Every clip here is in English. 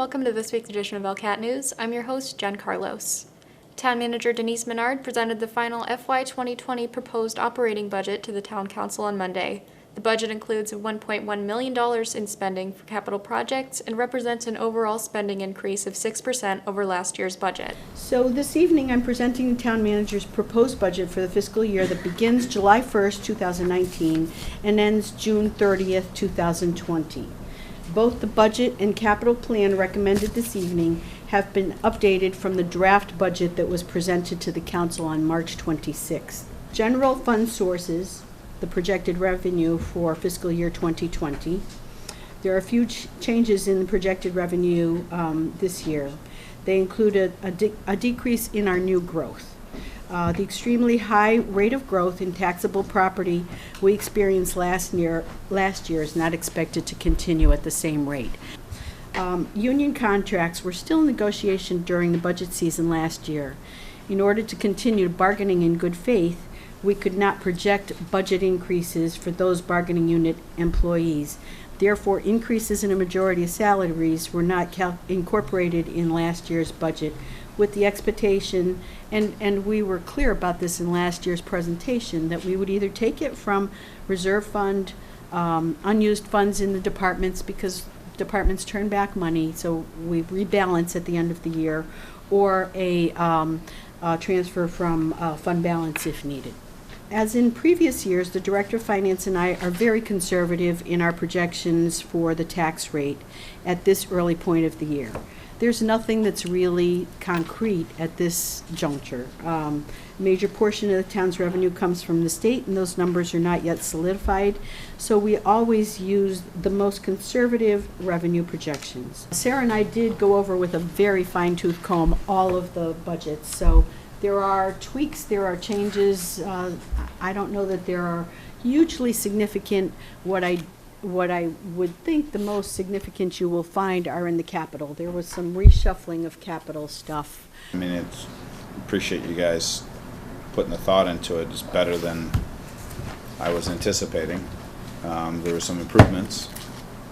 welcome to this week's edition of ELCAT News. I'm your host, Jen Carlos. Town Manager Denise Menard presented the final FY 2020 proposed operating budget to the Town Council on Monday. The budget includes $1.1 million in spending for capital projects and represents an overall spending increase of 6% over last year's budget. So this evening I'm presenting the Town Manager's proposed budget for the fiscal year that begins July 1st, 2019 and ends June 30th, 2020. Both the budget and capital plan recommended this evening have been updated from the draft budget that was presented to the Council on March 26th. General fund sources, the projected revenue for fiscal year 2020. There are a few changes in the projected revenue this year. They include a decrease in our new growth. The extremely high rate of growth in taxable property we experienced last year is not expected to continue at the same rate. Union contracts were still in negotiation during the budget season last year. In order to continue bargaining in good faith, we could not project budget increases for those bargaining unit employees. Therefore, increases in a majority of salaries were not incorporated in last year's budget, with the expectation, and we were clear about this in last year's presentation, that we would either take it from reserve fund, unused funds in the departments, because departments turn back money, so we rebalance at the end of the year, or a transfer from fund balance if needed. As in previous years, the Director of Finance and I are very conservative in our projections for the tax rate at this early point of the year. There's nothing that's really concrete at this juncture. Major portion of the town's revenue comes from the state, and those numbers are not yet solidified, so we always use the most conservative revenue projections. Sarah and I did go over with a very fine-tooth comb all of the budgets, so there are tweaks, there are changes. I don't know that there are hugely significant. What I would think the most significant you will find are in the capital. There was some reshuffling of capital stuff. I mean, appreciate you guys putting the thought into it. It's better than I was anticipating. There were some improvements,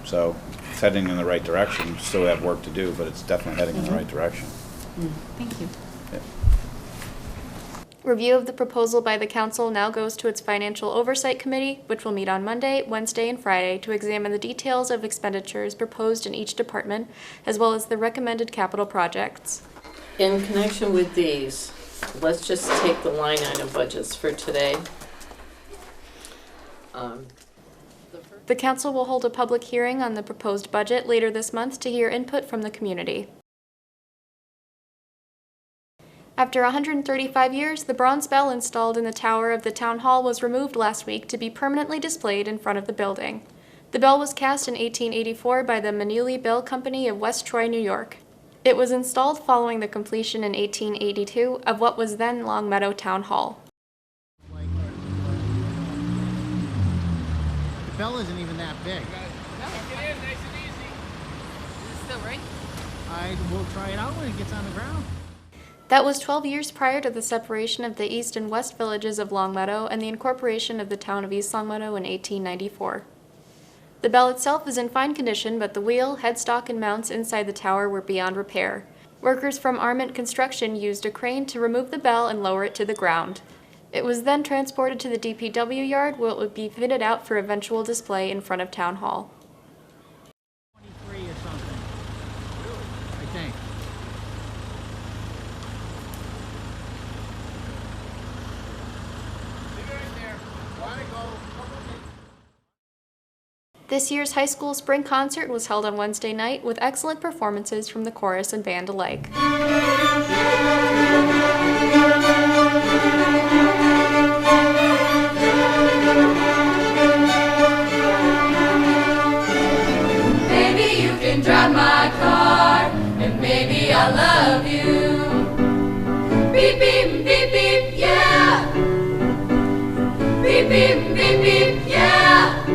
so it's heading in the right direction. Still have work to do, but it's definitely heading in the right direction. Thank you. Yeah. Review of the proposal by the Council now goes to its Financial Oversight Committee, which will meet on Monday, Wednesday, and Friday to examine the details of expenditures proposed in each department, as well as the recommended capital projects. In connection with these, let's just take the line item budgets for today. The Council will hold a public hearing on the proposed budget later this month to hear input from the community. After 135 years, the bronze bell installed in the tower of the Town Hall was removed last week to be permanently displayed in front of the building. The bell was cast in 1884 by the Manuli Bell Company of West Troy, New York. It was installed following the completion in 1882 of what was then Longmeadow Town Hall. The bell isn't even that big. No, get in, nice and easy. Is it still ring? I will try it out when it gets on the ground. That was 12 years prior to the separation of the east and west villages of Longmeadow and the incorporation of the town of East Longmeadow in 1894. The bell itself is in fine condition, but the wheel, headstock, and mounts inside the tower were beyond repair. Workers from Arment Construction used a crane to remove the bell and lower it to the ground. It was then transported to the DPW yard, where it would be fitted out for eventual display in front of Town Hall. 23 or something. I think. This year's high school spring concert was held on Wednesday night with excellent performances from the chorus and band alike. Maybe you can drive my car, and maybe I love you. Beep, beep, beep, beep, yeah. Beep, beep, beep, beep, yeah.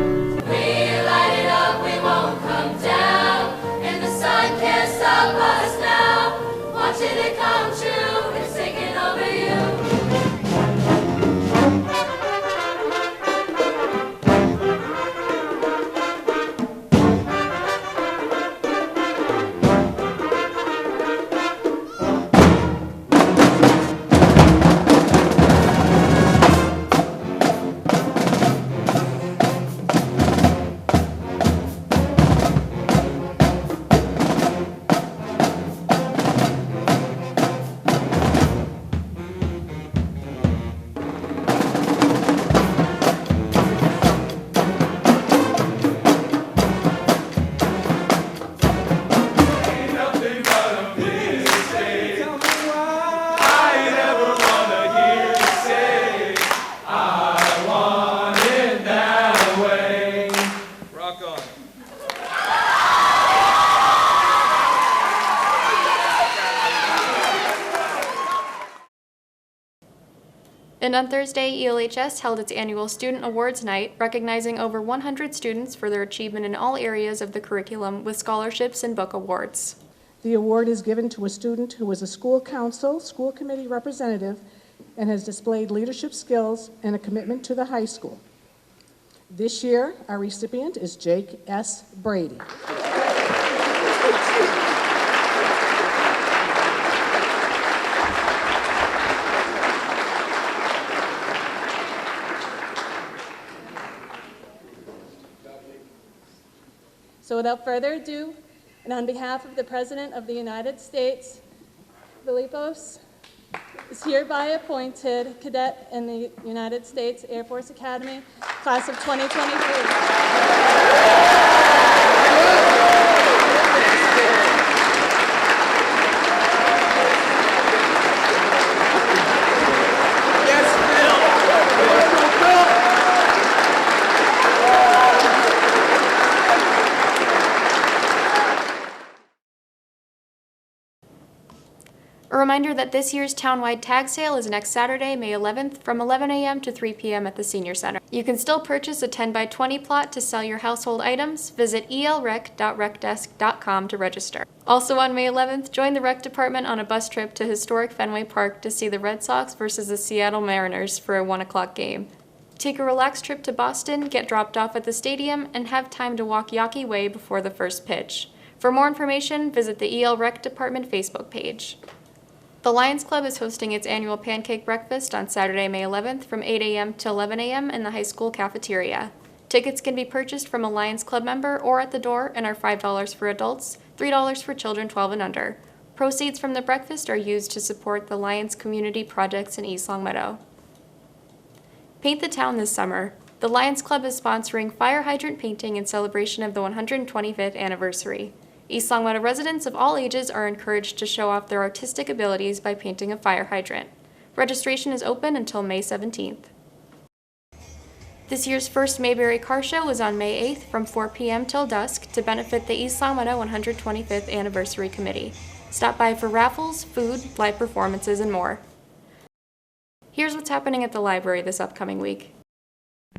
Watching it come true. And on Thursday, ELHS held its annual Student Awards Night, recognizing over 100 students for their achievement in all areas of the curriculum with scholarships and book awards. The award is given to a student who was a school council, school committee representative, and has displayed leadership skills and a commitment to the high school. This year, our recipient is Jake S. Brady. So without further ado, and on behalf of the President of the United States, Philippos is hereby appointed cadet in the United States Air Force Academy, class of 2023. A reminder that this year's townwide tag sale is next Saturday, May 11th, from 11 a.m. to 3 p.m. at the Senior Center. You can still purchase a 10x20 plot to sell your household items. Visit elrec.recdesk.com to register. Also on May 11th, join the rec department on a bus trip to historic Fenway Park to see the Red Sox versus the Seattle Mariners for a 1 o'clock game. Take a relaxed trip to Boston, get dropped off at the stadium, and have time to walk Yawkey Way before the first pitch. For more information, visit the EL Rec Department Facebook page. The Lions Club is hosting its annual pancake breakfast on Saturday, May 11th from 8 a.m. to 11 a.m. in the high school cafeteria. Tickets can be purchased from a Lions Club member or at the door and are $5 for adults, $3 for children 12 and under. Proceeds from the breakfast are used to support the Lions community projects in East Longmeadow. Paint the town this summer. The Lions Club is sponsoring fire hydrant painting in celebration of the 125th anniversary. East Longmeadow residents of all ages are encouraged to show off their artistic abilities by painting a fire hydrant. Registration is open until May 17th. This year's first Mayberry Car Show is on May 8th from 4 p.m. till dusk to benefit the East Longmeadow 125th Anniversary Committee. Stop by for raffles, food, live performances, and more. Here's what's happening at the library this upcoming week.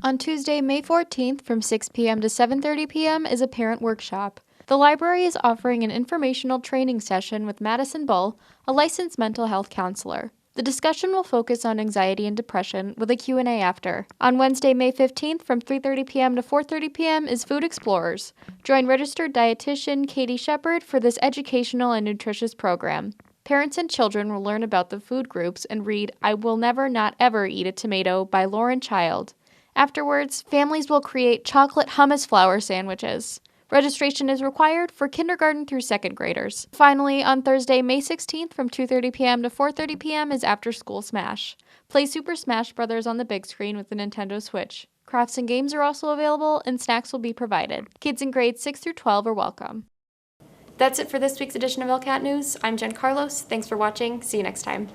On Tuesday, May 14th from 6 p.m. to 7:30 p.m. is a parent workshop. The library is offering an informational training session with Madison Bull, a licensed mental health counselor. The discussion will focus on anxiety and depression with a Q&A after. On Wednesday, May 15th from 3:30 p.m. to 4:30 p.m. is Food Explorers. Join registered dietitian Katie Shepard for this educational and nutritious program. Parents and children will learn about the food groups and read I Will Never Not Ever Eat a Tomato by Lauren Child. Afterwards, families will create chocolate hummus flour sandwiches. Registration is required for kindergarten through second graders. Finally, on Thursday, May 16th from 2:30 p.m. to 4:30 p.m. is After School Smash. Play Super Smash Bros. On the big screen with the Nintendo Switch. Crafts and games are also available, and snacks will be provided. Kids in grades 6 through 12 are welcome. That's it for this week's edition of ELCAT News. I'm Jen Carlos. Thanks for watching. See you next time.